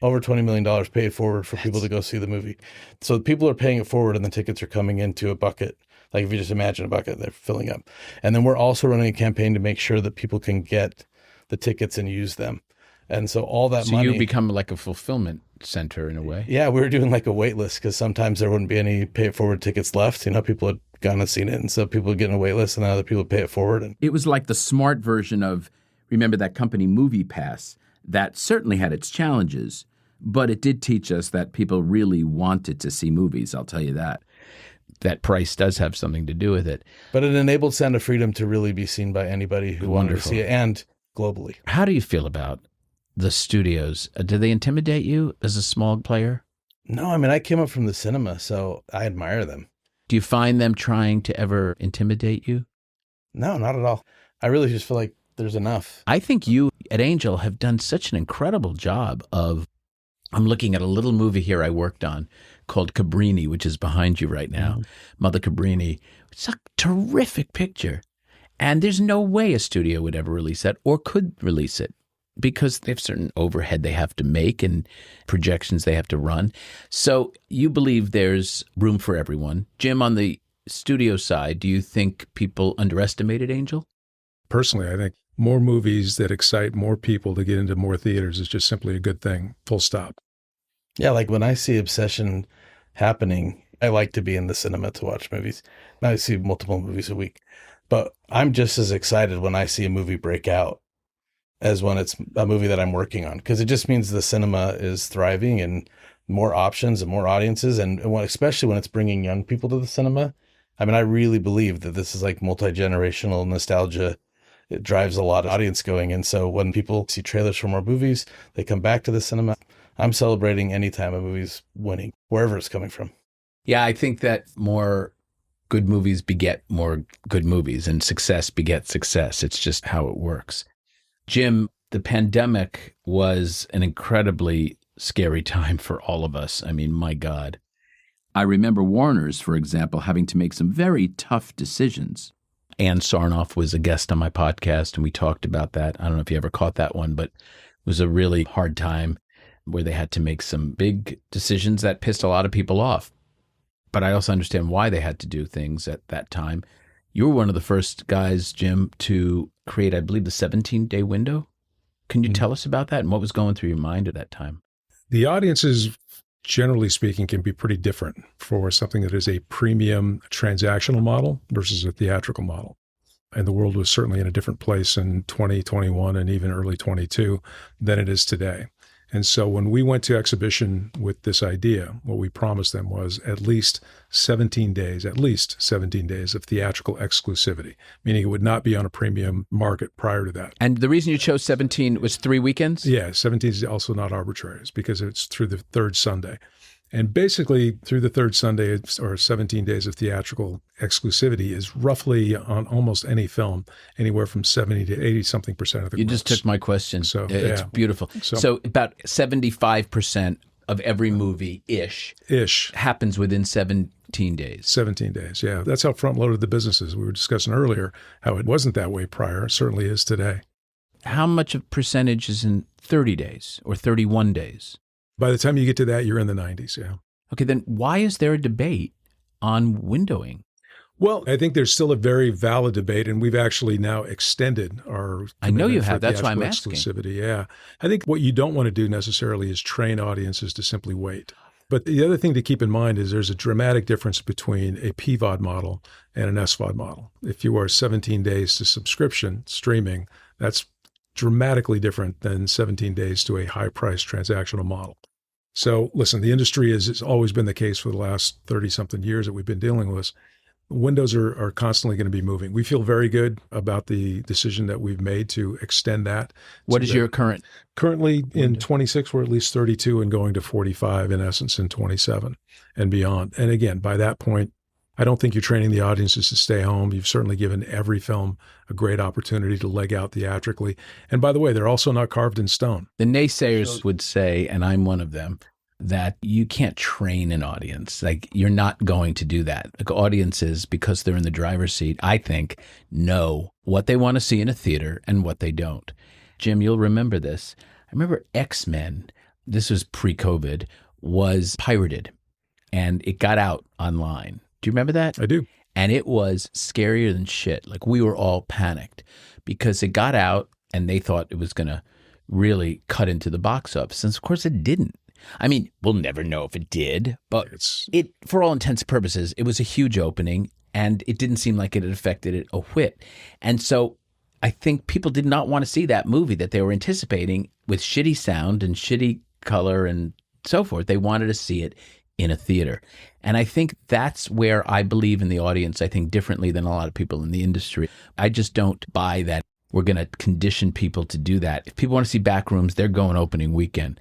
over $20 million paid forward for people to go see the movie. So people are paying it forward and the tickets are coming into a bucket. Like if you just imagine a bucket, they're filling up. And then we're also running a campaign to make sure that people can get the tickets and use them. And so all that money. So you become like a fulfillment center in a way. Yeah, we were doing like a wait list because sometimes there wouldn't be any pay it forward tickets left. People had gone and seen it. And so people would get in a wait list and then other people would pay it forward. And it was like the smart version of, remember that company Movie Pass? That certainly had its challenges, but it did teach us that people really wanted to see movies. I'll tell you that. That price does have something to do with it. But it enabled Sound of Freedom to really be seen by anybody who wanted to see it and globally. How do you feel about the studios? Do they intimidate you as a small player? No, I came up from the cinema, so I admire them. Do you find them trying to ever intimidate you? No, not at all. I really just feel like there's enough. I think you at Angel have done such an incredible job of, I'm looking at a little movie here I worked on called Cabrini, which is behind you right now. Mother Cabrini. It's a terrific picture. And there's no way a studio would ever release that or could release it because they have certain overhead they have to make and projections they have to run. So you believe there's room for everyone. Jim, on the studio side, do you think people underestimated Angel? Personally, I think more movies that excite more people to get into more theaters is just simply a good thing, full stop. Yeah, like when I see Obsession happening, I like to be in the cinema to watch movies. I see multiple movies a week, but I'm just as excited when I see a movie break out as when it's a movie that I'm working on, because it just means the cinema is thriving and more options and more audiences. And especially when it's bringing young people to the cinema. I really believe that this is like multi-generational nostalgia. It drives a lot of audience going. And so when people see trailers for more movies, they come back to the cinema. I'm celebrating any time a movie's winning, wherever it's coming from. Yeah, I think that more good movies beget more good movies and success begets success. It's just how it works. Jim, the pandemic was an incredibly scary time for all of us. My God. I remember Warner's, for example, having to make some very tough decisions. Ann Sarnoff was a guest on my podcast, and we talked about that. I don't know if you ever caught that one, but it was a really hard time where they had to make some big decisions that pissed a lot of people off. But I also understand why they had to do things at that time. You were one of the first guys, Jim, to create, I believe, the 17-day window. Can you tell us about that and what was going through your mind at that time? The audiences, generally speaking, can be pretty different for something that is a premium transactional model versus a theatrical model. And the world was certainly in a different place in 2021 and even early 22 than it is today. And so when we went to exhibition with this idea, what we promised them was at least 17 days of theatrical exclusivity, meaning it would not be on a premium market prior to that. And the reason you chose 17 was 3 weekends? Yeah, 17 is also not arbitrary. It's because it's through the third Sunday. And basically, through the third Sunday, or 17 days of theatrical exclusivity, is roughly on almost any film, anywhere from 70 to 80-something% of the You gross. just took my question. So, it's beautiful. So about 75% of every movie-ish happens within 17 days. 17 days, yeah. That's how front-loaded the business is. We were discussing earlier how it wasn't that way prior. It certainly is today. How much of percentage is in 30 days or 31 days? By the time you get to that, you're in the 90s, yeah. Okay, then why is there a debate on windowing? Well, I think there's still a very valid debate, and we've actually now extended our I know you have. theatrical That's why I'm asking. exclusivity. Yeah. I think what you don't want to do necessarily is train audiences to simply wait. But the other thing to keep in mind is there's a dramatic difference between a PVOD model and an SVOD model. If you are 17 days to subscription streaming, that's dramatically different than 17 days to a high-priced transactional model. So listen, the industry has always been the case for the last 30-something years that we've been dealing with this. Windows are constantly going to be moving. We feel very good about the decision that we've made to extend that. What is your current? Currently in 26, we're at least 32 and going to 45 in essence in 27 and beyond. And again, by that point, I don't think you're training the audiences to stay home. You've certainly given every film a great opportunity to leg out theatrically. And by the way, they're also not carved in stone. The naysayers would say, and I'm one of them, that you can't train an audience. Like, you're not going to do that. Like, audiences, because they're in the driver's seat, I think, know what they want to see in a theater and what they don't. Jim, you'll remember this. I remember X-Men, this was pre-COVID, was pirated, and it got out online. Do you remember that? I do. And it was scarier than shit. Like, we were all panicked because it got out and they thought it was going to really cut into the box office. And of course it didn't. I mean, we'll never know if it did, but it, for all intents and purposes, it was a huge opening and it didn't seem like it had affected it a whit. And so I think people did not want to see that movie that they were anticipating with shitty sound and shitty color and so forth. They wanted to see it in a theater. And I think that's where I believe in the audience, I think differently than a lot of people in the industry. I just don't buy that we're going to condition people to do that. If people want to see Backrooms, they're going opening weekend.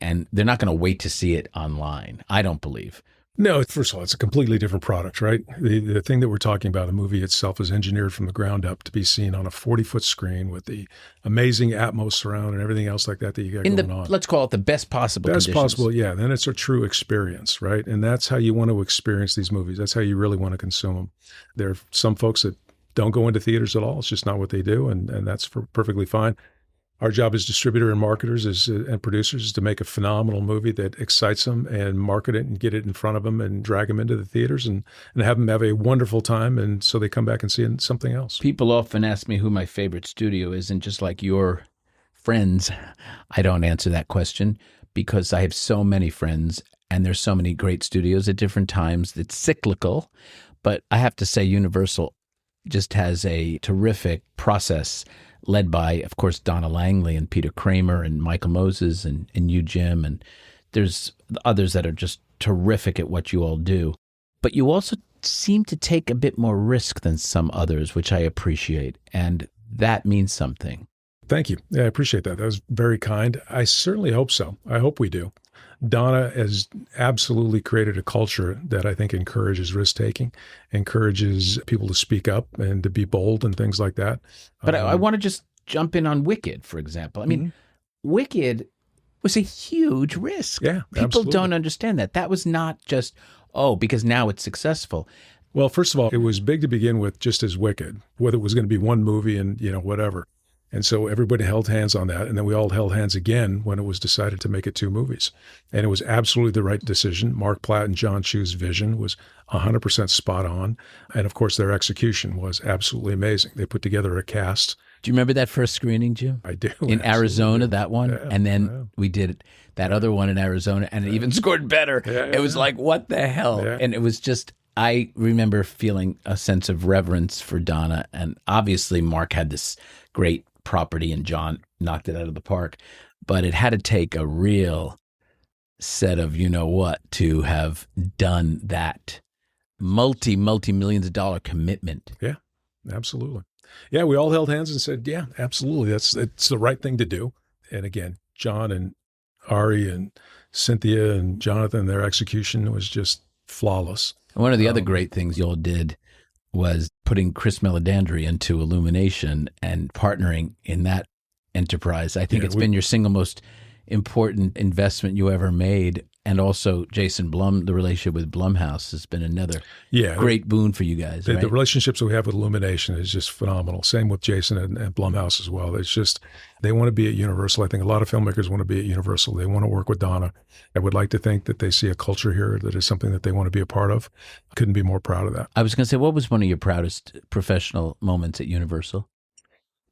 And they're not going to wait to see it online, I don't believe. No, first of all, it's a completely different product, right? The thing that we're talking about, the movie itself, is engineered from the ground up to be seen on a 40-foot screen with the amazing Atmos surround and everything else like that you got going on. Let's call it the best possible conditions. Best possible, yeah. Then it's a true experience, right? And that's how you want to experience these movies. That's how you really want to consume them. There are some folks that don't go into theaters at all. It's just not what they do, and that's perfectly fine. Our job as distributor and marketers and producers is to make a phenomenal movie that excites them and market it and get it in front of them and drag them into the theaters and have them have a wonderful time, and so they come back and see something else. People often ask me who my favorite studio is, and just like your friends, I don't answer that question because I have so many friends and there's so many great studios at different times. It's cyclical, but I have to say Universal just has a terrific process led by, of course, Donna Langley and Peter Kramer and Michael Moses and you, Jim. And there's others that are just terrific at what you all do. But you also seem to take a bit more risk than some others, which I appreciate. And that means something. Thank you. Yeah, I appreciate that. That was very kind. I certainly hope so. I hope we do. Donna has absolutely created a culture that I think encourages risk-taking, encourages people to speak up and to be bold and things like that. But I want to just jump in on Wicked, for example. I mean, Wicked was a huge risk. Yeah, People absolutely. don't understand that. That was not just, because now it's successful. Well, first of all, it was big to begin with, just as Wicked, whether it was going to be one movie and, whatever. And so everybody held hands on that. And then we all held hands again when it was decided to make it 2 movies. And it was absolutely the right decision. Mark Platt and John Chu's vision was 100% spot on. And of course, their execution was absolutely amazing. They put together a cast. Do you remember that first screening, Jim? I do. In absolutely. Arizona, that one. Yeah, and then we did that other one in Arizona, and it even scored better. It was like, what the hell? Yeah. And it was just, I remember feeling a sense of reverence for Donna. And obviously, Mark had this great property and John knocked it out of the park, but it had to take a real set of to have done that multi-millions of dollar commitment. Yeah, absolutely. Yeah, we all held hands and said, yeah, absolutely. It's the right thing to do. And again, John and Ari and Cynthia and Jonathan, their execution was just flawless. And one of the other great things you all did was putting Chris Meledandri into Illumination and partnering in that enterprise. I think it's been your single most important investment you ever made. And also Jason Blum, the relationship with Blumhouse has been another great boon for you guys. The relationships we have with Illumination is just phenomenal. Same with Jason and Blumhouse as well. It's just, they want to be at Universal. I think a lot of filmmakers want to be at Universal. They want to work with Donna. I would like to think that they see a culture here that is something that they want to be a part of. Couldn't be more proud of that. I was going to say, what was one of your proudest professional moments at Universal?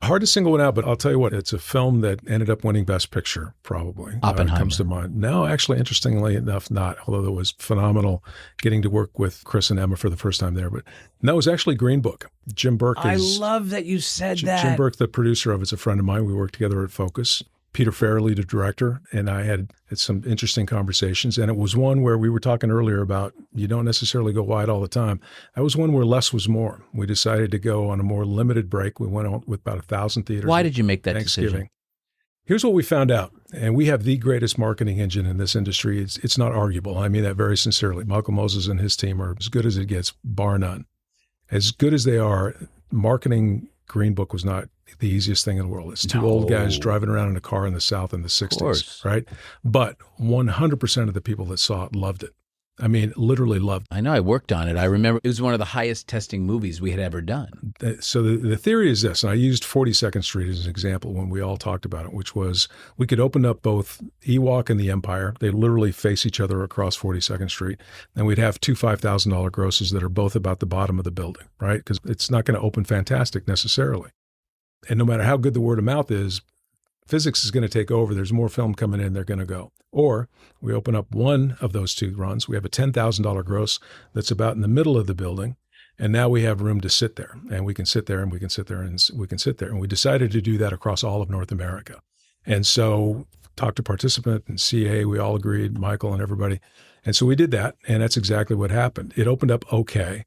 Hard to single one out, but I'll tell you what, it's a film that ended up winning Best Picture, probably. Oppenheimer. Comes to mind. No, actually, interestingly enough, not, although it was phenomenal getting to work with Chris and Emma for the first time there. But no, it was actually Green Book. Jim Burke is... I love that you said that. Jim Burke, the producer of it's a friend of mine. We worked together at Focus. Peter Farrelly, the director, and I had some interesting conversations. And it was one where we were talking earlier about you don't necessarily go wide all the time. That was one where less was more. We decided to go on a more limited break. We went on with about 1,000 theaters. Why did you make that Thanksgiving. decision? Here's what we found out, and we have the greatest marketing engine in this industry. It's not arguable. I mean that very sincerely. Michael Moses and his team are as good as it gets, bar none. As good as they are, marketing Green Book was not the easiest thing in the world. It's two old guys driving around in a car in the South in the 60s, right? But 100% of the people that saw it loved it. I mean, literally loved it. I know. I worked on it. I remember it was one of the highest testing movies we had ever done. So the theory is this, and I used 42nd Street as an example when we all talked about it, which was we could open up both Ewok and the Empire. They literally face each other across 42nd Street. And we'd have two $5,000 grosses that are both about the bottom of the building, right? Because it's not going to open fantastic necessarily. And no matter how good the word of mouth is, physics is going to take over. There's more film coming in, they're going to go. Or we open up one of those two runs. We have a $10,000 gross that's about in the middle of the building. And now we have room to sit there. And we can sit there and we can sit there and we can sit there. And we decided to do that across all of North America. And so talked to participant and CA, we all agreed, Michael and everybody. And so we did that. And that's exactly what happened. It opened up okay,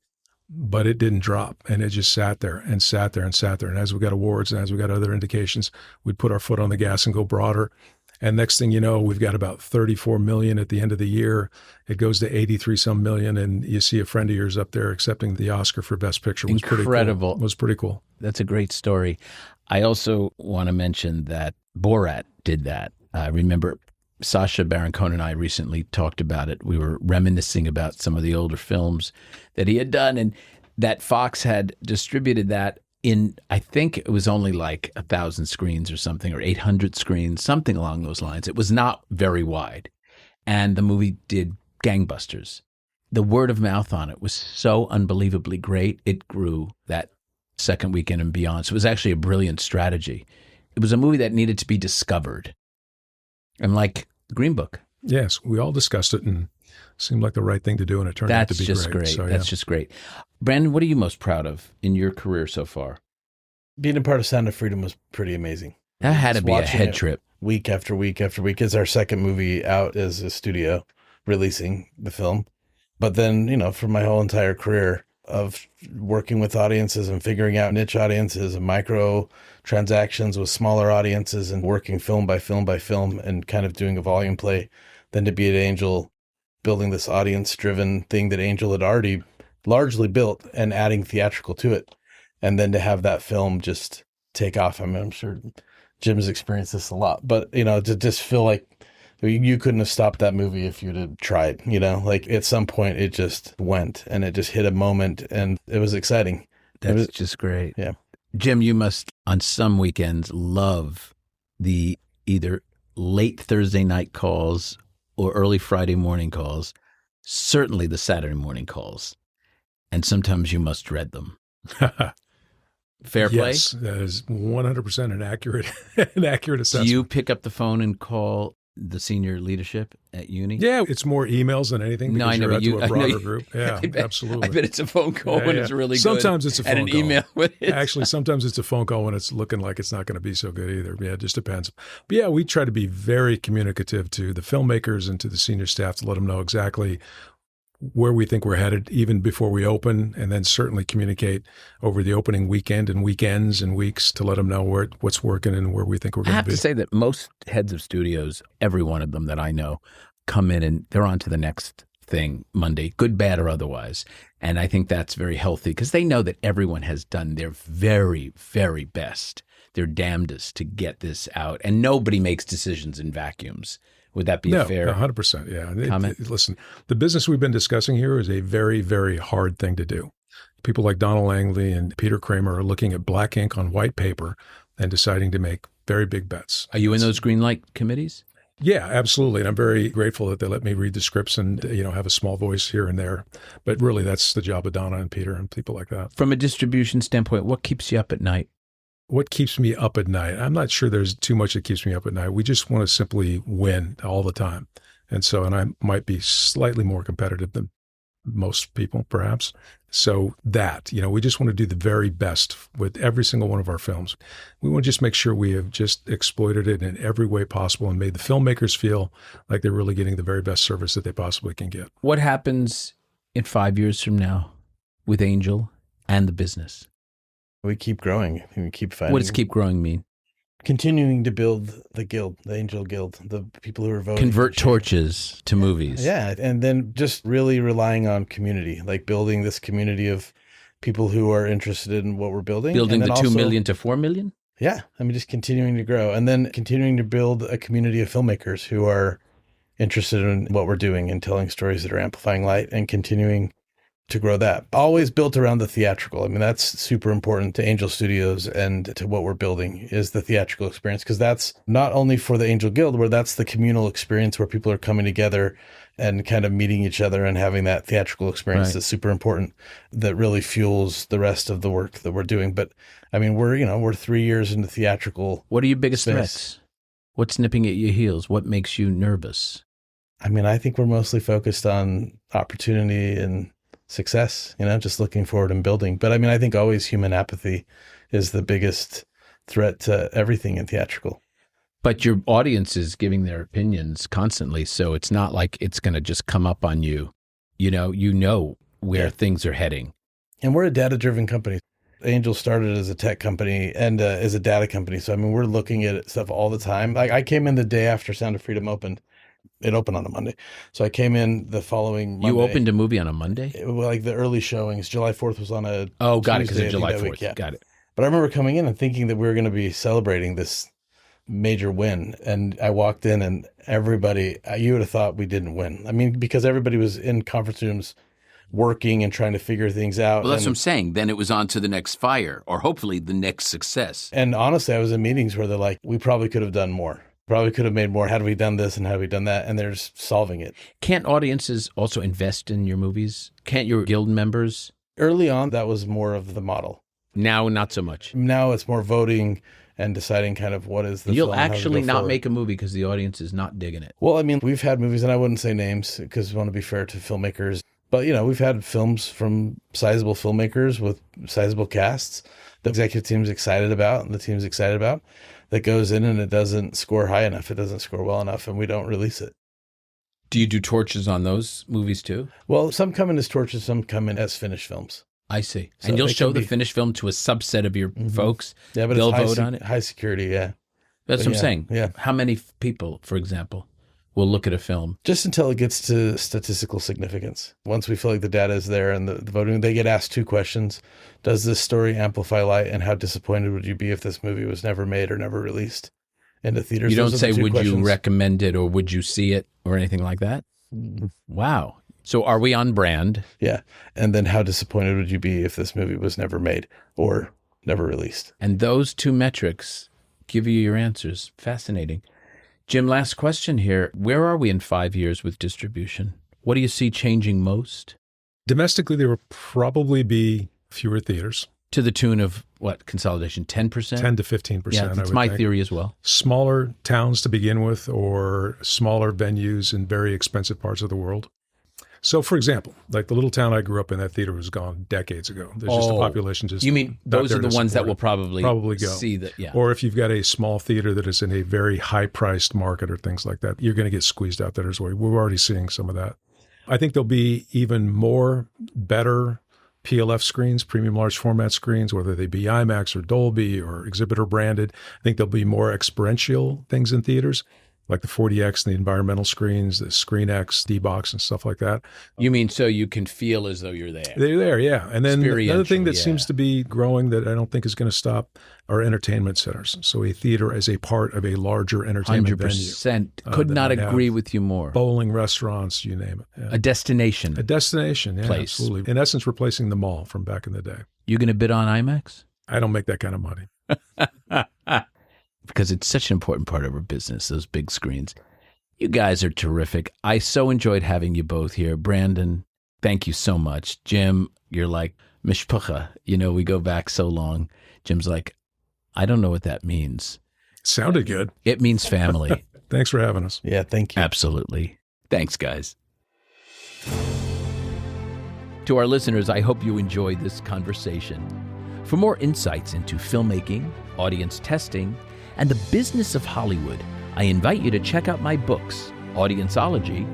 but it didn't drop. And it just sat there and sat there and sat there. And as we got awards and as we got other indications, we'd put our foot on the gas and go broader. And next thing you know, we've got about 34 million at the end of the year. It goes to 83 some million. And you see a friend of yours up there accepting the Oscar for Best Picture. It was Incredible. Pretty cool. It was pretty cool. That's a great story. I also want to mention that Borat did that. I remember Sacha Baron Cohen and I recently talked about it. We were reminiscing about some of the older films that he had done, and that Fox had distributed that in, I think it was only like 1,000 screens or something, or 800 screens, something along those lines. It was not very wide. And the movie did gangbusters. The word of mouth on it was so unbelievably great. It grew that second weekend and beyond. So it was actually a brilliant strategy. It was a movie that needed to be discovered. And like Green Book. Yes, we all discussed it and it seemed like the right thing to do, and it turned out to be That's just great. So, That's just great. Brandon, what are you most proud of in your career so far? Being a part of Sound of Freedom was pretty amazing. That had to Just be a watching head it trip. Week after week after week. It's our second movie out as a studio releasing the film. But then, you know, for my whole entire career of working with audiences and figuring out niche audiences and micro transactions with smaller audiences and working film by film by film and kind of doing a volume play, then to be at Angel building this audience-driven thing that Angel had already largely built and adding theatrical to it. And then to have that film just take off. I mean, I'm sure Jim's experienced this a lot, but, you know, to just feel like you couldn't have stopped that movie if you'd have tried, you know, like at some point it just went and it just hit a moment and it was exciting. That's just great. Yeah. Jim, you must on some weekends love the either late Thursday night calls or early Friday morning calls, certainly the Saturday morning calls. And sometimes you must dread them. Fair play? Yes, that is 100% an accurate assessment. Do you pick up the phone and call the senior leadership at uni? Yeah, it's more emails than anything because you're out to a broader group. Yeah, absolutely. I bet it's a phone call when it's really good. Sometimes it's a phone call. And an email when it's... Actually, sometimes it's a phone call when it's looking like it's not going to be so good either. Yeah, it just depends. But yeah, we try to be very communicative to the filmmakers and to the senior staff to let them know exactly where we think we're headed even before we open, and then certainly communicate over the opening weekend and weekends and weeks to let them know what's working and where we think we're going to be. I have to say that most heads of studios, every one of them that I know, come in and they're on to the next thing Monday, good, bad, or otherwise. And I think that's very healthy because they know that everyone has done their very, very best, their damnedest to get this out. And nobody makes decisions in vacuums. Would that be a fair 100%, yeah. comment? Listen, the business we've been discussing here is a very, very hard thing to do. People like Donald Langley and Peter Kramer are looking at black ink on white paper and deciding to make very big bets. Are you in those green light committees? Yeah, absolutely. And I'm very grateful that they let me read the scripts and, you know, have a small voice here and there. But really, that's the job of Donna and Peter and people like that. From a distribution standpoint, what keeps you up at night? what keeps me up at night? I'm not sure there's too much that keeps me up at night. We just want to simply win all the time. And I might be slightly more competitive than most people, perhaps. So we just want to do the very best with every single one of our films. We want to just make sure we have just exploited it in every way possible and made the filmmakers feel like they're really getting the very best service that they possibly can get. What happens in 5 years from now with Angel and the business? We keep growing. We keep fighting. What does keep growing mean? Continuing to build the guild, the Angel Guild, the people who are voting. Convert torches to movies. Yeah. And then just really relying on community, like building this community of people who are interested in what we're building. Building the 2 million to 4 million? Yeah. I mean, just continuing to grow and then continuing to build a community of filmmakers who are interested in what we're doing and telling stories that are amplifying light and continuing to grow that. Always built around the theatrical. I mean, that's super important to Angel Studios and to what we're building is the theatrical experience, because that's not only for the Angel Guild, where that's the communal experience where people are coming together and kind of meeting each other and having that theatrical experience that's super important, that really fuels the rest of the work that we're doing. But I mean, we're 3 years into theatrical. What are your biggest space. threats? What's nipping at your heels? What makes you nervous? I mean, I think we're mostly focused on opportunity and success, just looking forward and building. But I mean, I think always human apathy is the biggest threat to everything in theatrical. But your audience is giving their opinions constantly, so it's not like it's going to just come up on you. You know where things are heading. And we're a data-driven company. Angel started as a tech company and as a data company. So, I mean, we're looking at stuff all the time. Like I came in the day after Sound of Freedom opened. It opened on a Monday. So I came in the following Monday. You opened a movie on a Monday? Like the early showings. July 4th was on a got Tuesday, it, because of July 4th. Week, yeah. Got it. But I remember coming in and thinking that we were going to be celebrating this major win. And I walked in and everybody, you would have thought we didn't win. I mean, because everybody was in conference rooms working and trying to figure things out. Well, that's what I'm saying. Then it was on to the next fire, or hopefully the next success. And honestly, I was in meetings where they're like, we probably could have done more. Probably could have made more. Had we done this and had we done that? And they're just solving it. Can't audiences also invest in your movies? Can't your guild members? Early on, that was more of the model. Now, not so much. Now it's more voting and deciding kind of what is the You'll film, actually not make a movie because the audience is not digging it. Well, I mean, we've had movies, and I wouldn't say names because we want to be fair to filmmakers. But, we've had films from sizable filmmakers with sizable casts the executive team's excited about and the team's excited about, that goes in and it doesn't score high enough. It doesn't score well enough, and we don't release it. Do you do torches on those movies too? Well, some come in as torches, some come in as finished films. I see. So and you'll show the finished film to a subset of your folks? Yeah, but they'll it's vote on it? High security, yeah. That's what I'm saying. Yeah. How many people, for example, will look at a film? Just until it gets to statistical significance. Once we feel like the data is there and the voting, they get asked two questions. Does this story amplify light, and how disappointed would you be if this movie was never made or never released into theaters? You don't say, would questions. you recommend it or would you see it or anything like that? Wow. So are we on brand? Yeah. And then how disappointed would you be if this movie was never made or never released? And those two metrics give you your answers. Fascinating. Jim, last question here. Where are we in 5 years with distribution? What do you see changing most? Domestically, there will probably be fewer theaters. To the tune of what, consolidation, 10%? 10 to 15%. Yeah, that's my theory as well. Smaller towns to begin with, or smaller venues in very expensive parts of the world. So, for example, like the little town I grew up in, that theater was gone decades ago. There's just the population just. You mean those are the ones that will probably go. See that? Yeah. Or if you've got a small theater that is in a very high-priced market or things like that, you're going to get squeezed out there as well. We're already seeing some of that. I think there'll be even more better PLF screens, premium large format screens, whether they be IMAX or Dolby or exhibitor branded. I think there'll be more experiential things in theaters, like the 40X and the environmental screens, the ScreenX, D-Box, and stuff like that. You mean so you can feel as though you're there? They're there, yeah. And then another thing that seems to be growing that I don't think is going to stop are entertainment centers. So a theater as a part of a larger entertainment 100%. venue. Could not agree with you more. Bowling, restaurants, you name it. Yeah. A destination. A destination, yeah, place. Absolutely. In essence, replacing the mall from back in the day. You going to bid on IMAX? I don't make that kind of money. Because it's such an important part of our business, those big screens. You guys are terrific. I so enjoyed having you both here. Brandon, thank you so much. Jim, you're like mishpucha. We go back so long. Jim's like I don't know what that means. Sounded good. It means family. Thanks for having us. Yeah, thank you. Absolutely. Thanks, guys. To our listeners, I hope you enjoyed this conversation. For more insights into filmmaking, audience testing, and the business of Hollywood, I invite you to check out my books, Audienceology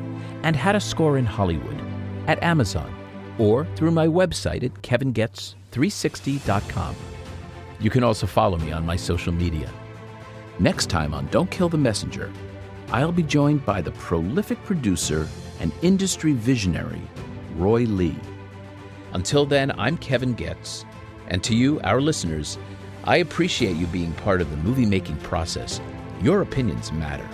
and How to Score in Hollywood, at Amazon or through my website at kevingoetz360.com. You can also follow me on my social media. Next time on Don't Kill the Messenger, I'll be joined by the prolific producer and industry visionary, Roy Lee. Until then, I'm Kevin Goetz, and to you, our listeners, I appreciate you being part of the movie-making process. Your opinions matter.